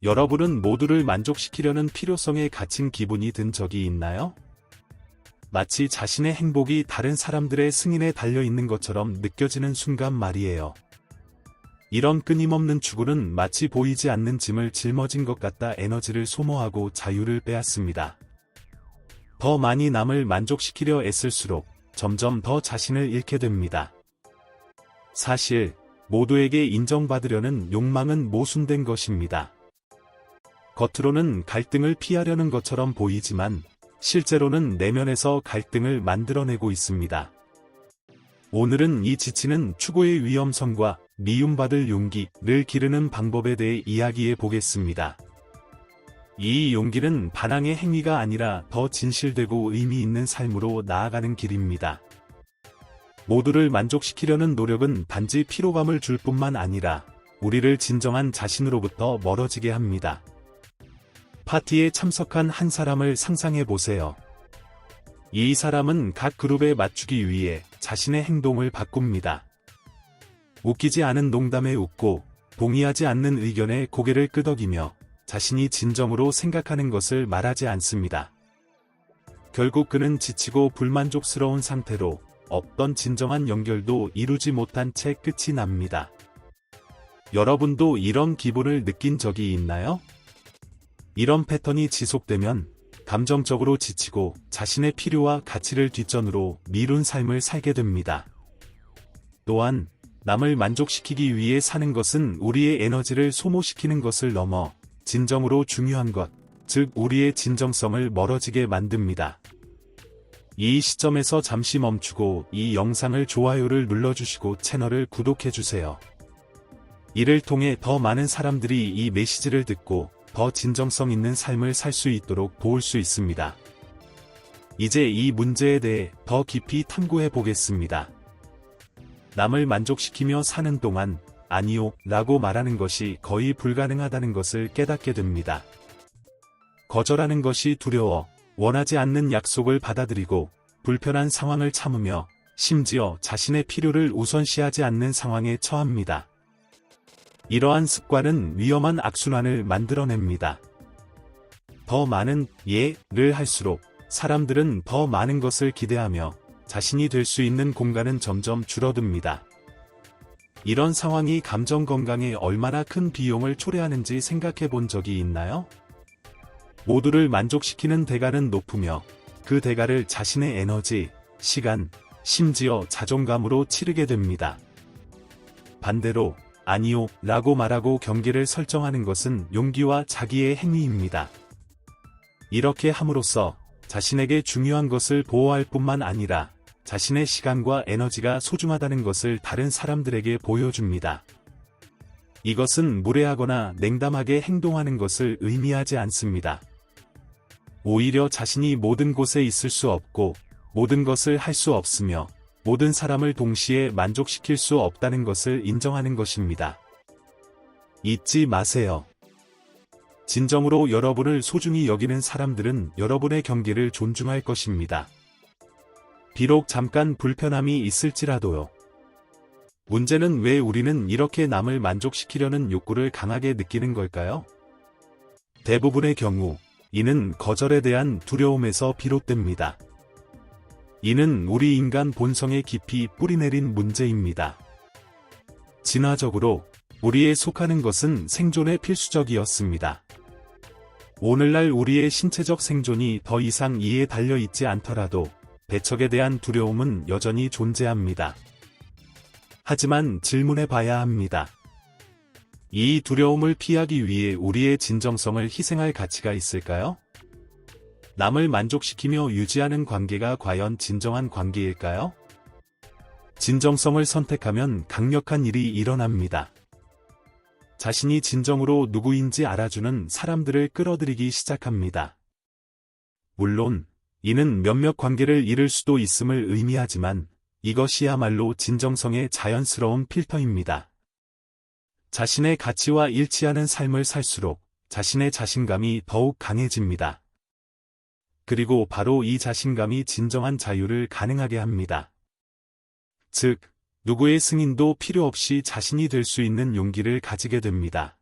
여러분은 모두를 만족시키려는 필요성에 갇힌 기분이 든 적이 있나요? 마치 자신의 행복이 다른 사람들의 승인에 달려 있는 것처럼 느껴지는 순간 말이에요. 이런 끊임없는 추구는 마치 보이지 않는 짐을 짊어진 것 같다 에너지를 소모하고 자유를 빼앗습니다. 더 많이 남을 만족시키려 애쓸수록 점점 더 자신을 잃게 됩니다. 사실 모두에게 인정받으려는 욕망은 모순된 것입니다. 겉으로는 갈등을 피하려는 것처럼 보이지만 실제로는 내면에서 갈등을 만들어내고 있습니다. 오늘은 이 지치는 추구의 위험성과 미움받을 용기를 기르는 방법에 대해 이야기해 보겠습니다. 이 용기는 반항의 행위가 아니라 더 진실되고 의미 있는 삶으로 나아가는 길입니다. 모두를 만족시키려는 노력은 단지 피로감을 줄 뿐만 아니라 우리를 진정한 자신으로부터 멀어지게 합니다. 파티에 참석한 한 사람을 상상해 보세요. 이 사람은 각 그룹에 맞추기 위해 자신의 행동을 바꿉니다. 웃기지 않은 농담에 웃고 동의하지 않는 의견에 고개를 끄덕이며 자신이 진정으로 생각하는 것을 말하지 않습니다. 결국 그는 지치고 불만족스러운 상태로 없던 진정한 연결도 이루지 못한 채 끝이 납니다. 여러분도 이런 기분을 느낀 적이 있나요? 이런 패턴이 지속되면 감정적으로 지치고 자신의 필요와 가치를 뒷전으로 미룬 삶을 살게 됩니다. 또한 남을 만족시키기 위해 사는 것은 우리의 에너지를 소모시키는 것을 넘어 진정으로 중요한 것, 즉 우리의 진정성을 멀어지게 만듭니다. 이 시점에서 잠시 멈추고 이 영상을 좋아요를 눌러주시고 채널을 구독해주세요. 이를 통해 더 많은 사람들이 이 메시지를 듣고 더 진정성 있는 삶을 살 수 있도록 도울 수 있습니다. 이제 이 문제에 대해 더 깊이 탐구해 보겠습니다. 남을 만족시키며 사는 동안 아니요 라고 말하는 것이 거의 불가능하다는 것을 깨닫게 됩니다. 거절하는 것이 두려워 원하지 않는 약속을 받아들이고 불편한 상황을 참으며 심지어 자신의 필요를 우선시하지 않는 상황에 처합니다. 이러한 습관은 위험한 악순환을 만들어냅니다. 더 많은 예를 할수록 사람들은 더 많은 것을 기대하며 자신이 될 수 있는 공간은 점점 줄어듭니다. 이런 상황이 감정 건강에 얼마나 큰 비용을 초래하는지 생각해 본 적이 있나요? 모두를 만족시키는 대가는 높으며 그 대가를 자신의 에너지, 시간, 심지어 자존감으로 치르게 됩니다. 반대로 아니요 라고 말하고 경계를 설정하는 것은 용기와 자기의 행위입니다. 이렇게 함으로써 자신에게 중요한 것을 보호할 뿐만 아니라 자신의 시간과 에너지가 소중하다는 것을 다른 사람들에게 보여줍니다. 이것은 무례하거나 냉담하게 행동하는 것을 의미하지 않습니다. 오히려 자신이 모든 곳에 있을 수 없고 모든 것을 할 수 없으며 모든 사람을 동시에 만족시킬 수 없다는 것을 인정하는 것입니다. 잊지 마세요. 진정으로 여러분을 소중히 여기는 사람들은 여러분의 경계를 존중할 것입니다. 비록 잠깐 불편함이 있을지라도요. 문제는 왜 우리는 이렇게 남을 만족시키려는 욕구를 강하게 느끼는 걸까요? 대부분의 경우 이는 거절에 대한 두려움에서 비롯됩니다. 이는 우리 인간 본성에 깊이 뿌리내린 문제입니다. 진화적으로 우리에 속하는 것은 생존에 필수적이었습니다. 오늘날 우리의 신체적 생존이 더 이상 이에 달려 있지 않더라도 배척에 대한 두려움은 여전히 존재합니다. 하지만 질문해 봐야 합니다. 이 두려움을 피하기 위해 우리의 진정성을 희생할 가치가 있을까요? 남을 만족시키며 유지하는 관계가 과연 진정한 관계일까요? 진정성을 선택하면 강력한 일이 일어납니다. 자신이 진정으로 누구인지 알아주는 사람들을 끌어들이기 시작합니다. 물론 이는 몇몇 관계를 잃을 수도 있음을 의미하지만 이것이야말로 진정성의 자연스러운 필터입니다. 자신의 가치와 일치하는 삶을 살수록 자신의 자신감이 더욱 강해집니다. 그리고 바로 이 자신감이 진정한 자유를 가능하게 합니다. 즉, 누구의 승인도 필요 없이 자신이 될 수 있는 용기를 가지게 됩니다.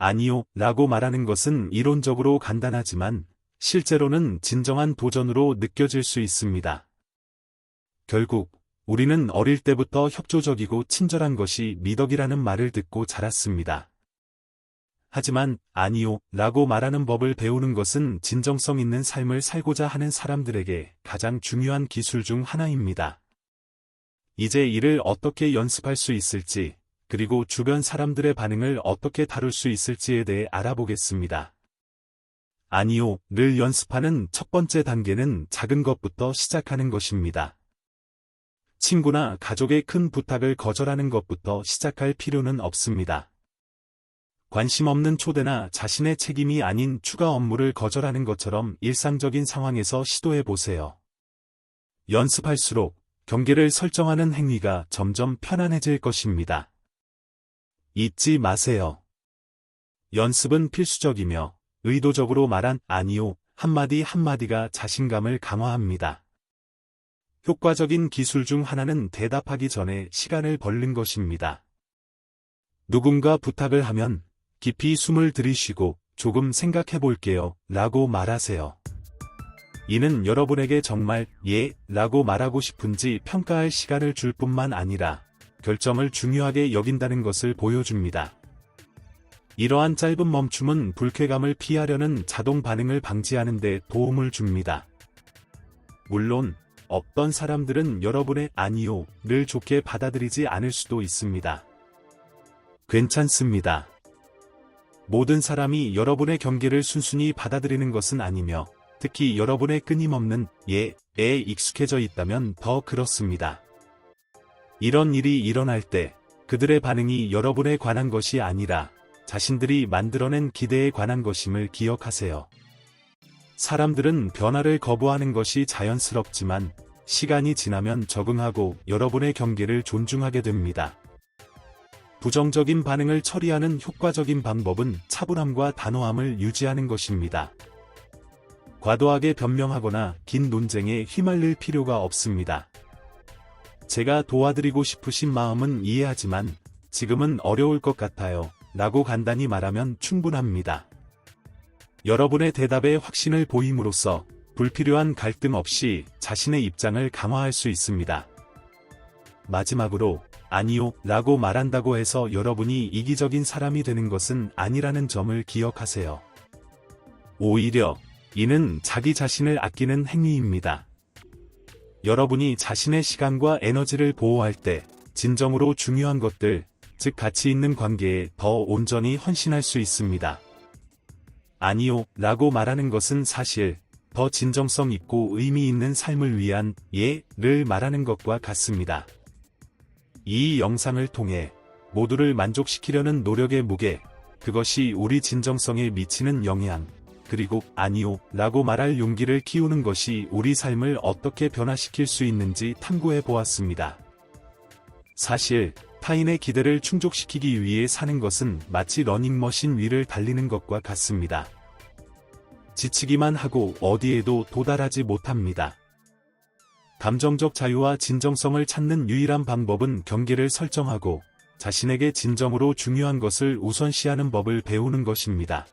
아니요 라고 말하는 것은 이론적으로 간단하지만 실제로는 진정한 도전으로 느껴질 수 있습니다. 결국 우리는 어릴 때부터 협조적이고 친절한 것이 미덕이라는 말을 듣고 자랐습니다. 하지만 아니요 라고 말하는 법을 배우는 것은 진정성 있는 삶을 살고자 하는 사람들에게 가장 중요한 기술 중 하나입니다. 이제 이를 어떻게 연습할 수 있을지, 그리고 주변 사람들의 반응을 어떻게 다룰 수 있을지에 대해 알아보겠습니다. 아니요를 연습하는 첫 번째 단계는 작은 것부터 시작하는 것입니다. 친구나 가족의 큰 부탁을 거절하는 것부터 시작할 필요는 없습니다. 관심 없는 초대나 자신의 책임이 아닌 추가 업무를 거절하는 것처럼 일상적인 상황에서 시도해 보세요. 연습할수록 경계를 설정하는 행위가 점점 편안해질 것입니다. 잊지 마세요. 연습은 필수적이며 의도적으로 말한 아니요 한마디 한마디가 자신감을 강화합니다. 효과적인 기술 중 하나는 대답하기 전에 시간을 벌는 것입니다. 누군가 부탁을 하면 깊이 숨을 들이쉬고 조금 생각해 볼게요 라고 말하세요. 이는 여러분에게 정말 예 라고 말하고 싶은지 평가할 시간을 줄 뿐만 아니라 결정을 중요하게 여긴다는 것을 보여줍니다. 이러한 짧은 멈춤은 불쾌감을 피하려는 자동 반응을 방지하는 데 도움을 줍니다. 물론 어떤 사람들은 여러분의 아니요를 좋게 받아들이지 않을 수도 있습니다. 괜찮습니다. 모든 사람이 여러분의 경계를 순순히 받아들이는 것은 아니며 특히 여러분의 끊임없는 예에 익숙해져 있다면 더 그렇습니다. 이런 일이 일어날 때 그들의 반응이 여러분에 관한 것이 아니라 자신들이 만들어낸 기대에 관한 것임을 기억하세요. 사람들은 변화를 거부하는 것이 자연스럽지만 시간이 지나면 적응하고 여러분의 경계를 존중하게 됩니다. 부정적인 반응을 처리하는 효과적인 방법은 차분함과 단호함을 유지하는 것입니다. 과도하게 변명하거나 긴 논쟁에 휘말릴 필요가 없습니다. 제가 도와드리고 싶으신 마음은 이해하지만 지금은 어려울 것 같아요 라고 간단히 말하면 충분합니다. 여러분의 대답에 확신을 보임으로써 불필요한 갈등 없이 자신의 입장을 강화할 수 있습니다. 마지막으로 아니요 라고 말한다고 해서 여러분이 이기적인 사람이 되는 것은 아니라는 점을 기억하세요. 오히려 이는 자기 자신을 아끼는 행위입니다. 여러분이 자신의 시간과 에너지를 보호할 때 진정으로 중요한 것들, 즉 가치 있는 관계에 더 온전히 헌신할 수 있습니다. 아니요 라고 말하는 것은 사실 더 진정성 있고 의미 있는 삶을 위한 예를 말하는 것과 같습니다. 이 영상을 통해 모두를 만족시키려는 노력의 무게, 그것이 우리 진정성에 미치는 영향, 그리고 아니요 라고 말할 용기를 키우는 것이 우리 삶을 어떻게 변화시킬 수 있는지 탐구해 보았습니다. 사실 타인의 기대를 충족시키기 위해 사는 것은 마치 러닝머신 위를 달리는 것과 같습니다. 지치기만 하고 어디에도 도달하지 못합니다. 감정적 자유와 진정성을 찾는 유일한 방법은 경계를 설정하고 자신에게 진정으로 중요한 것을 우선시하는 법을 배우는 것입니다.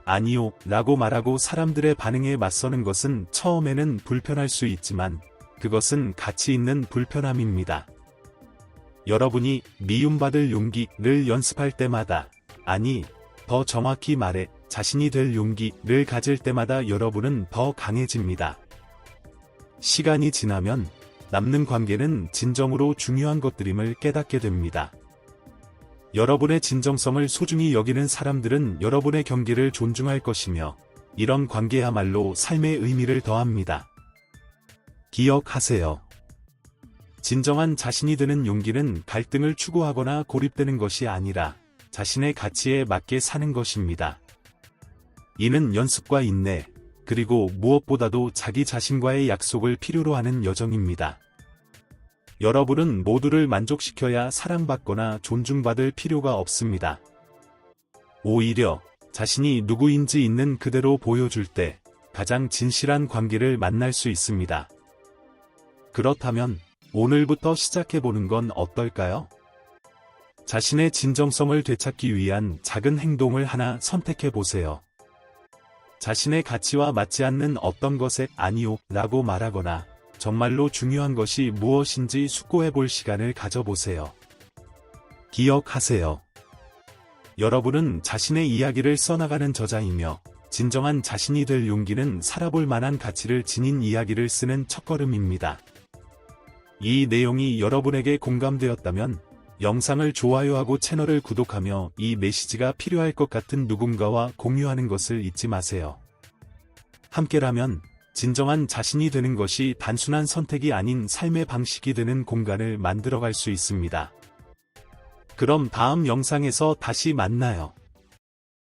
아니요 라고 말하고 사람들의 반응에 맞서는 것은 처음에는 불편할 수 있지만 그것은 가치 있는 불편함입니다. 여러분이 미움받을 용기를 연습할 때마다, 아니, 더 정확히 말해 자신이 될 용기를 가질 때마다 여러분은 더 강해집니다. 시간이 지나면 남는 관계는 진정으로 중요한 것들임을 깨닫게 됩니다. 여러분의 진정성을 소중히 여기는 사람들은 여러분의 경계를 존중할 것이며 이런 관계야말로 삶의 의미를 더합니다. 기억하세요. 진정한 자신이 되는 용기는 갈등을 추구하거나 고립되는 것이 아니라 자신의 가치에 맞게 사는 것입니다. 이는 연습과 인내, 그리고 무엇보다도 자기 자신과의 약속을 필요로 하는 여정입니다. 여러분은 모두를 만족시켜야 사랑받거나 존중받을 필요가 없습니다. 오히려 자신이 누구인지 있는 그대로 보여줄 때 가장 진실한 관계를 만날 수 있습니다. 그렇다면 오늘부터 시작해보는 건 어떨까요? 자신의 진정성을 되찾기 위한 작은 행동을 하나 선택해 보세요. 자신의 가치와 맞지 않는 어떤 것에 아니요 라고 말하거나 정말로 중요한 것이 무엇인지 숙고해 볼 시간을 가져보세요. 기억하세요. 여러분은 자신의 이야기를 써나가는 저자이며 진정한 자신이 될 용기는 살아볼 만한 가치를 지닌 이야기를 쓰는 첫걸음입니다. 이 내용이 여러분에게 공감되었다면 영상을 좋아요하고 채널을 구독하며 이 메시지가 필요할 것 같은 누군가와 공유하는 것을 잊지 마세요. 함께라면 진정한 자신이 되는 것이 단순한 선택이 아닌 삶의 방식이 되는 공간을 만들어갈 수 있습니다. 그럼 다음 영상에서 다시 만나요.